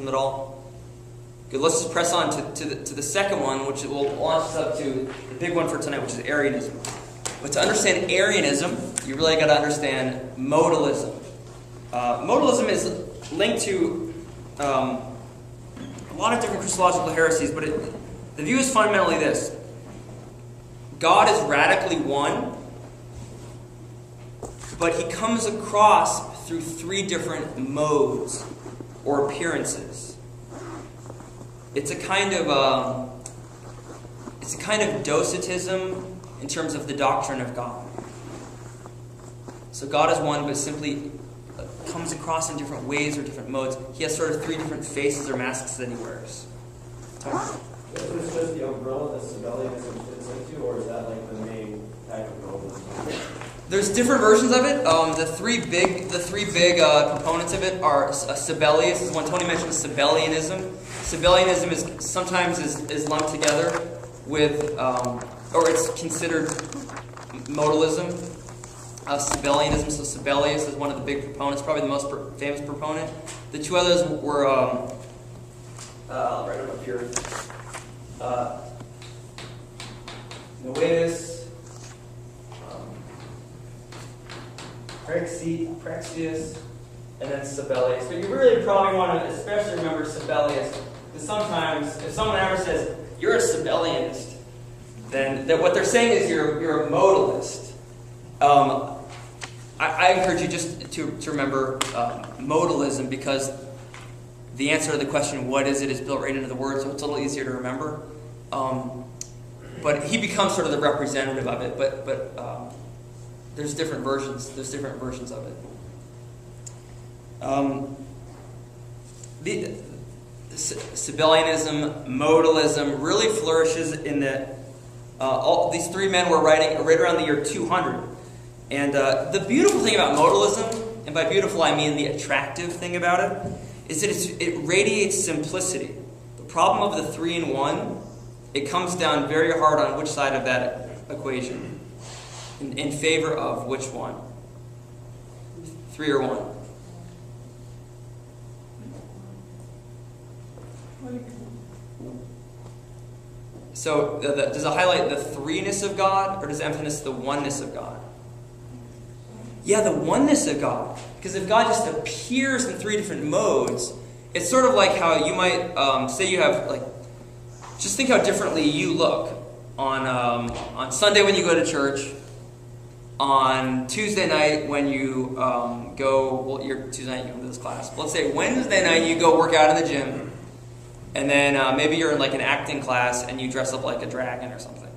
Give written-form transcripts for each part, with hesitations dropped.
them at all? Good, let's just press on to the second one, which will launch us up to the big one for tonight, which is Arianism. But to understand Arianism, you really got to understand modalism. Modalism is linked to a lot of different Christological heresies, but the view is fundamentally this. God is radically one, but he comes across through three different modes or appearances. It's a kind of docetism in terms of the doctrine of God. So God is one, but simply comes across in different ways or different modes. He has sort of three different faces or masks that he wears. Tom? Is this just the umbrella that Sabellianism fits into, or is that like the main type of modalism? There's different versions of it. The three big proponents of it are Sabellius is one. Tony mentioned Sabellianism. Sabellianism is sometimes is lumped together with, or it's considered modalism. Sabellianism. So Sabellius is one of the big proponents, probably the most famous proponent. The two others were, I'll write them up here. Noetus. Praxius, and then Sabellius. But you really probably want to especially remember Sabellius, because sometimes if someone ever says, you're a Sabellianist, then what they're saying is you're a modalist. I encourage you just to remember modalism, because the answer to the question, what is it, is built right into the word, so it's a little easier to remember. But he becomes sort of the representative of it, but there's different versions. There's different versions of it. Sabellianism, modalism really flourishes in that all these three men were writing right around the year 200. And the beautiful thing about modalism, and by beautiful I mean the attractive thing about it, is that it radiates simplicity. The problem of the 3 in 1, it comes down very hard on which side of that equation. In favor of which one? 3 or 1? So does it highlight the threeness of God, or does it emphasize the oneness of God? Yeah, the oneness of God. Because if God just appears in 3 different modes, it's sort of like how you might say you have, like, just think how differently you look on Sunday when you go to church, on Tuesday night when you Tuesday night you go to this class. Let's say Wednesday night you go work out in the gym, and then maybe you're in like an acting class and you dress up like a dragon or something,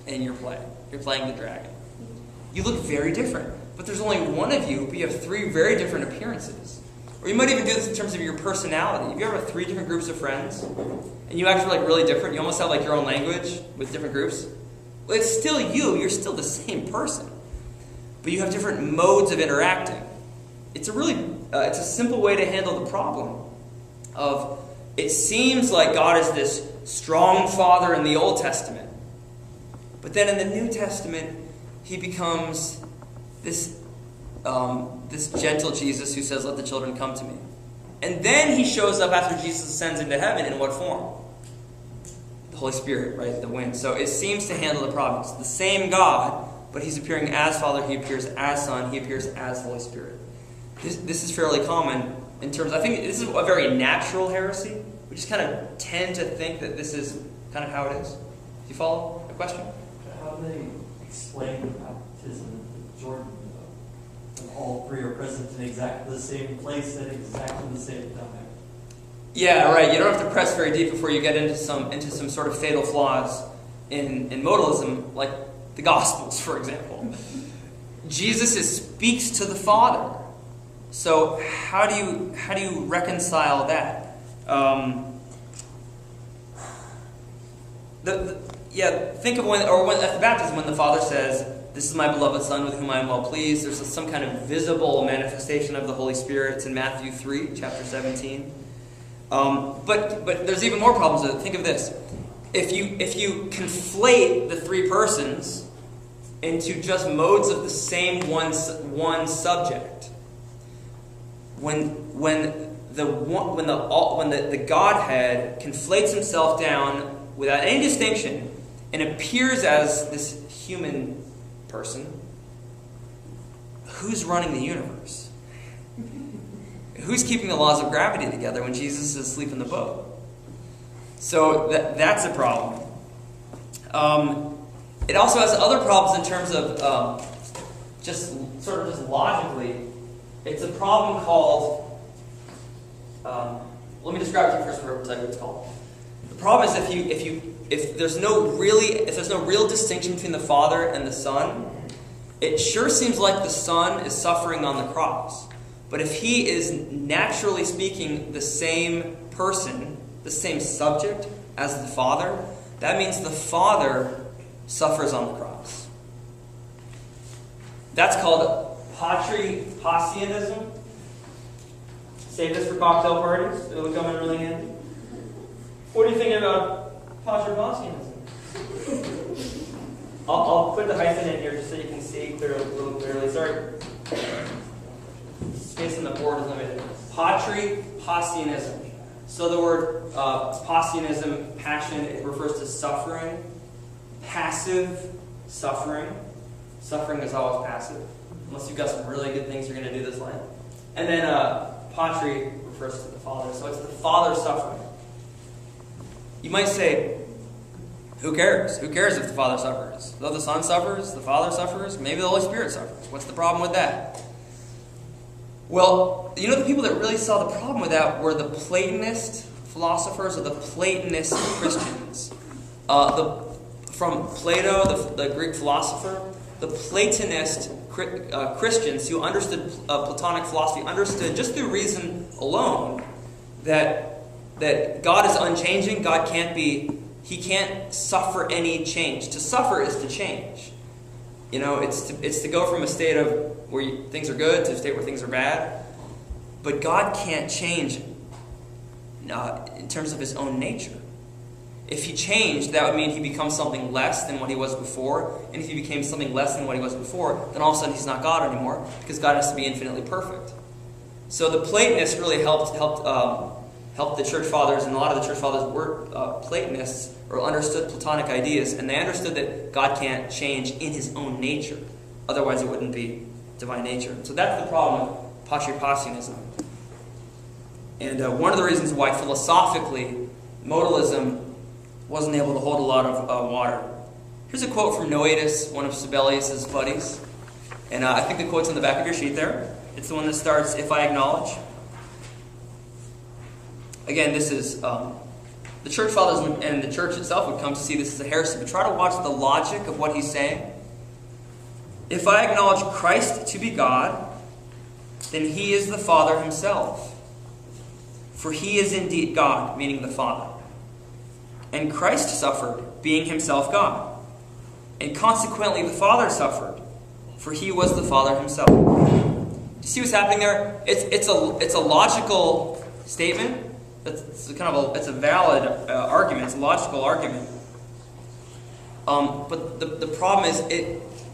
and you're playing the dragon. You look very different, but there's only one of you, but you have 3 very different appearances. Or you might even do this in terms of your personality. If you ever have 3 different groups of friends, and you act like really different, you almost have like your own language with different groups. Well, it's still you. You're still the same person. But you have different modes of interacting. It's a simple way to handle the problem of, it seems like God is this strong father in the Old Testament, but then in the New Testament, he becomes this gentle Jesus who says, let the children come to me. And then he shows up after Jesus ascends into heaven in what form? The Holy Spirit, right? The wind. So it seems to handle the problem. It's the same God, but he's appearing as Father, he appears as Son, he appears as Holy Spirit. This is fairly common in terms, I think this is a very natural heresy. We just kind of tend to think that this is kind of how it is. Do you follow the question? How do they explain the baptism in Jordan, when all 3 are present in exactly the same place at exactly the same time? Yeah, right. You don't have to press very deep before you get into some sort of fatal flaws in modalism, like the Gospels, for example. Jesus speaks to the Father. So how do you reconcile that? Think of when at the baptism when the Father says, "This is my beloved Son with whom I am well pleased." There's some kind of visible manifestation of the Holy Spirit. It's in Matthew 3, chapter 17. But there's even more problems with it. Think of this: if you conflate the 3 persons into just modes of the same one subject, when the Godhead conflates himself down without any distinction and appears as this human person, who's running the universe? Who's keeping the laws of gravity together when Jesus is asleep in the boat? So that's a problem. It also has other problems in terms of just logically. It's a problem called. Let me describe it to you first before I tell you what it's called. The problem is if there's no real distinction between the Father and the Son, it sure seems like the Son is suffering on the cross. But if he is naturally speaking the same person, the same subject as the Father, that means the Father suffers on the cross. That's called Patripassianism. Save this for cocktail parties. It'll come in really handy. What do you think about Patripassianism? I'll put the hyphen in here just so you can see real clearly. Sorry. Space on the board is limited. Patripassianism. So the word Passianism, passion, it refers to suffering. Passive suffering. Suffering is always passive. Unless you've got some really good things you're going to do this life. And then patri refers to the Father. So it's the Father suffering. You might say, who cares? Who cares if the Father suffers? Though the Son suffers, the Father suffers, maybe the Holy Spirit suffers. What's the problem with that? Well, the people that really saw the problem with that were the Platonist philosophers or the Platonist Christians. From Plato, the Greek philosopher, the Platonist Christians who understood Platonic philosophy understood just through reason alone that God is unchanging. God He can't suffer any change. To suffer is to change. It's to go from a state of where things are good to a state where things are bad. But God can't change in terms of his own nature. If he changed, that would mean he becomes something less than what he was before. And if he became something less than what he was before, then all of a sudden he's not God anymore, because God has to be infinitely perfect. So the Platonists really helped the church fathers, and a lot of the church fathers were Platonists, or understood Platonic ideas, and they understood that God can't change in his own nature. Otherwise it wouldn't be divine nature. So that's the problem with Patripassianism. And one of the reasons why philosophically modalism wasn't able to hold a lot of water. Here's a quote from Noetus, one of Sibelius' buddies. And I think the quote's on the back of your sheet there. It's the one that starts, "If I acknowledge." Again, this is, the church fathers and the church itself would come to see this as a heresy, but try to watch the logic of what he's saying. "If I acknowledge Christ to be God, then he is the Father himself. For he is indeed God," meaning the Father. "And Christ suffered, being himself God. And consequently the Father suffered, for he was the Father himself." Do you see what's happening there? It's a logical statement. It's a valid argument. It's a logical argument. But the problem is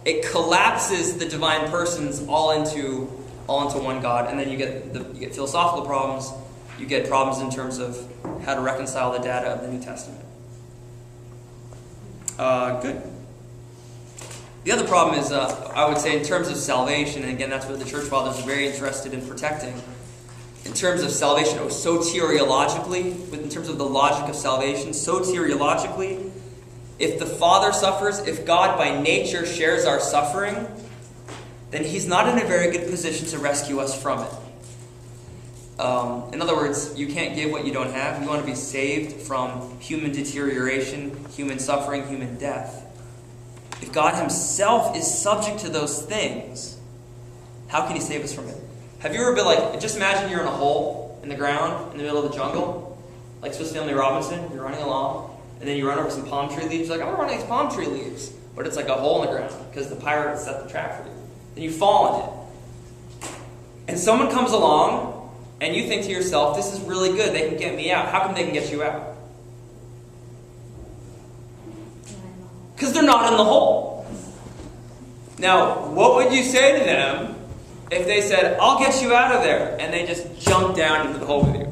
it collapses the divine persons all into one God, and then you get philosophical problems. You get problems in terms of how to reconcile the data of the New Testament. Good. The other problem is, I would say, in terms of salvation, and again, that's what the church fathers are very interested in protecting. In terms of salvation, soteriologically, in terms of the logic of salvation, soteriologically, if the Father suffers, if God by nature shares our suffering, then he's not in a very good position to rescue us from it. In other words, you can't give what you don't have. You want to be saved from human deterioration, human suffering, human death. If God himself is subject to those things, how can he save us from it? Have you ever been just imagine you're in a hole in the ground in the middle of the jungle, like Swiss Family Robinson, you're running along, and then you run over some palm tree leaves. You're like, I'm going to run these palm tree leaves. But it's like a hole in the ground because the pirate set the trap for you. Then you fall in it. And someone comes along, and you think to yourself, this is really good, they can get me out. How come they can get you out? Because they're not in the hole. Now, what would you say to them if they said, I'll get you out of there, and they just jumped down into the hole with you?